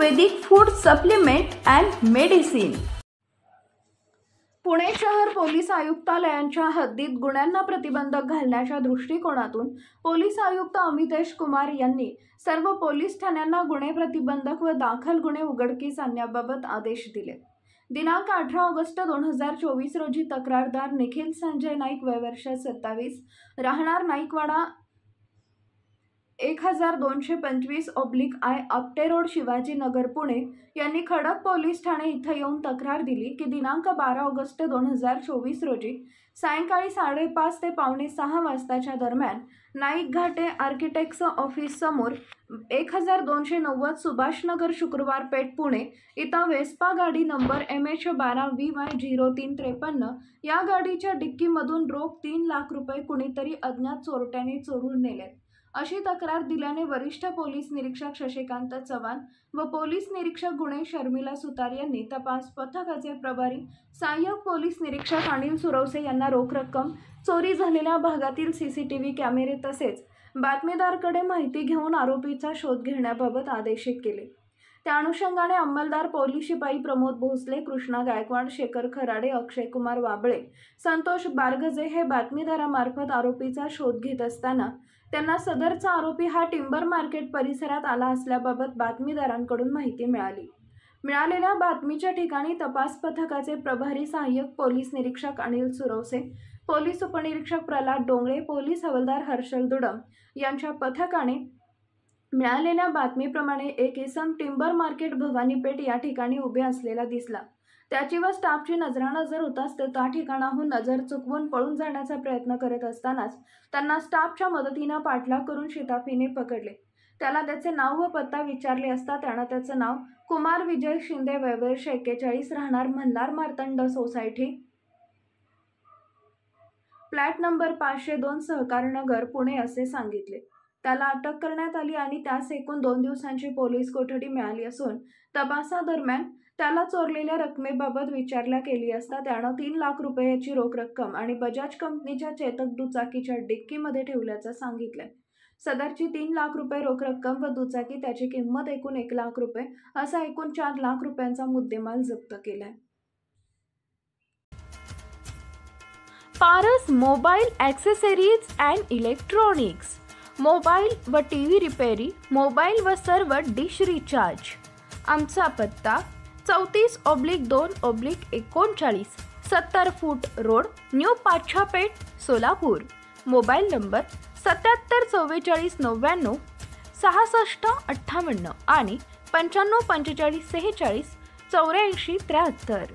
Ayurvedic food supplement and medicine. Pune शहर police आयुक्तालयांच्या हद्दीत गुन्ह्यांना प्रतिबंधक घालण्याच्या दृष्टिकोनातून पोलीस आयुक्त अमितेश कुमार यांनी सर्व पोलीस ठाण्यांना गुन्हे प्रतिबंधक व दाखल गुन्हे उघडकीस आणण्याबाबत आदेश दिले। दिनांक 18 ऑगस्ट 2024 रोजी तक्रारदार निखिल संजय नाईक वय वर्ष 27 राहणार नाईकवाडा 1225/I आपटे रोड शिवाजी नगर पुणे यांनी खडक पोलीस ठाणे इथं येऊन तक्रार दिली की दिनांक 12 ऑगस्ट 2024 रोजी सायंकाळी 5:30 ते 5:45 वाजताच्या दरम्यान नाईक घाटे आर्किटेक्ट्स ऑफिस समोर 1290 सुभाष नगर शुक्रवार पेठ पुणे इथं वेस्पा गाडी नंबर MH12VY0353 या गाडीच्या डिक्कीमधून रोख 3 लाख रुपये कुणीतरी अज्ञात चोरट्याने चोरून नेले अशी तक्रार दिल्याने वरिष्ठ पोलीस निरीक्षक शशिकांत चव्हाण व पोलीस निरीक्षक गुन्हे शर्मिला सुतार यांनी तपास पथकाचे प्रभारी सहाय्यक पोलीस निरीक्षक अनिल सुरवसे यांना रोख रक्कम, चोरी झालेल्या भागातील CCTV कॅमेरे तसेच बातमीदाराकडे माहिती घेऊन आरोपीचा शोध घेण्याबाबत आदेशित केले। त्या अनुषंगाने अंमलदार पोलीस शिपाई प्रमोद भोसले, कृष्णा गायकवाड, शेखर खराडे, अक्षय कुमार वाबळे, संतोष बारगजे हे बातमीदारामार्फत आरोपीचा शोध घेत असताना त्यांना सदरचा आरोपी हा टिंबर मार्केट परिसरात आला असल्याबाबत बातमीदारांकडून माहिती मिळाली। मिळालेल्या बातमीच्या ठिकाणी तपास पथकाचे प्रभारी सहाय्यक पोलीस निरीक्षक अनिल सुरवसे, पोलीस उपनिरीक्षक प्रल्हाद डोंगळे, पोलीस हवालदार हर्षल दुडम यांच्या पथकाने मिळालेल्या बातमीप्रमाणे एक इसम टिंबर मार्केट भवानीपेठ या ठिकाणी उभे असलेला दिसला। त्याची व स्टाफची नजरानजर होताच त्या ठिकाणाहून नजर चुकवून पळून जाण्याचा प्रयत्न करत असतानाच त्यांना स्टाफच्या मदतीने पाठलाग करून शिताफीने पकडले। त्याला त्याचे नाव व पत्ता विचारले असता त्यानं त्याचे नाव कुमार विजय शिंदे वय वर्ष 41 राहणार Malhar Martand society flat number 502 Sahakar Nagar Pune असे सांगितले। त्याला अटक करण्यात आली आणि त्यास एकूण 2 दिवसांची पोलीस कोठडी मिळाली असून तपासादरम्यान त्याला चोरलेल्या रकमेबाबत विचारणा केली असता त्यानं 3 लाख रुपयाची रोख रक्कम आणि बजाज कंपनीच्या चेतक दुचाकीच्या डिक्कीमध्ये ठेवल्याचं सांगितलंय। सदरची 3 लाख रुपये रोख रक्कम व दुचाकी त्याची किंमत एकूण 1 लाख रुपये असा एकूण 4 लाख रुपयांचा मुद्देमाल जप्त केलाय। Paras mobile accessories and electronics, mobile व TV रिपेरी, मोबाईल व सर्व डिश रिचार्ज। आमचा पत्ता 34/2/39 70 फूट road, new Pachhapeth, Solapur. Mobile number 774499 6658 आणि 954546 8473।